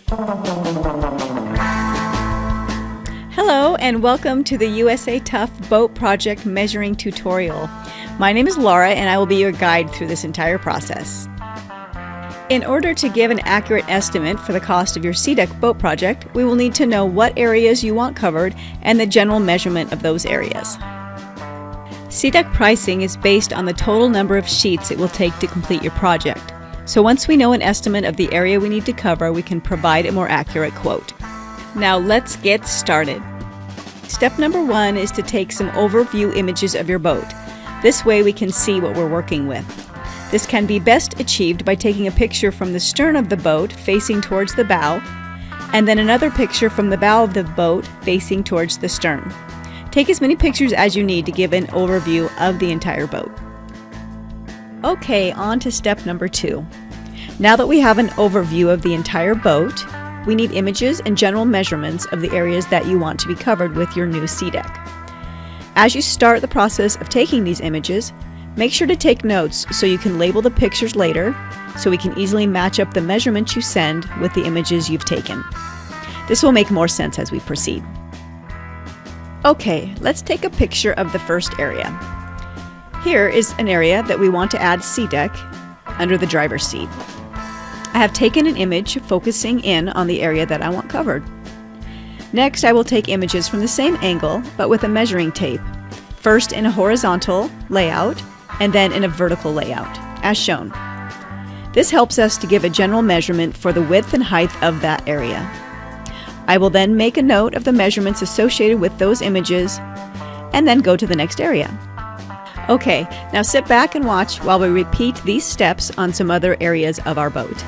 Hello and welcome to the USATuff Boat Project Measuring Tutorial. My name is Laura and I will be your guide through this entire process. In order to give an accurate estimate for the cost of your SeaDek boat project, we will need to know what areas you want covered and the general measurement of those areas. SeaDek pricing is based on the total number of sheets it will take to complete your project. So once we know an estimate of the area we need to cover, we can provide a more accurate quote. Now let's get started. Step number 1 is to take some overview images of your boat. This way we can see what we're working with. This can be best achieved by taking a picture from the stern of the boat facing towards the bow, and then another picture from the bow of the boat facing towards the stern. Take as many pictures as you need to give an overview of the entire boat. Okay, on to step number 2. Now that we have an overview of the entire boat, we need images and general measurements of the areas that you want to be covered with your new SeaDek. As you start the process of taking these images, make sure to take notes so you can label the pictures later, so we can easily match up the measurements you send with the images you've taken. This will make more sense as we proceed. Okay, let's take a picture of the first area. Here is an area that we want to add SeaDek under the driver's seat. I have taken an image focusing in on the area that I want covered. Next, I will take images from the same angle but with a measuring tape, first in a horizontal layout and then in a vertical layout, as shown. This helps us to give a general measurement for the width and height of that area. I will then make a note of the measurements associated with those images and then go to the next area. Okay, now sit back and watch while we repeat these steps on some other areas of our boat.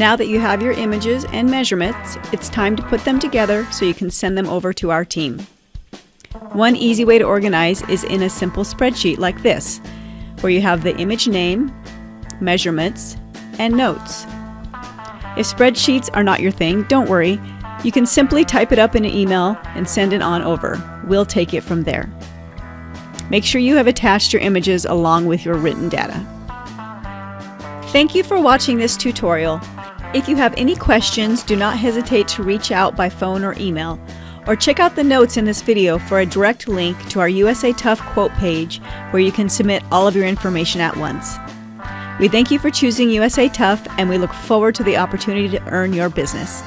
Now that you have your images and measurements, it's time to put them together so you can send them over to our team. One easy way to organize is in a simple spreadsheet like this, where you have the image name, measurements, and notes. If spreadsheets are not your thing, don't worry. You can simply type it up in an email and send it on over. We'll take it from there. Make sure you have attached your images along with your written data. Thank you for watching this tutorial. If you have any questions, do not hesitate to reach out by phone or email, or check out the notes in this video for a direct link to our USATuff quote page where you can submit all of your information at once. We thank you for choosing USATuff and we look forward to the opportunity to earn your business.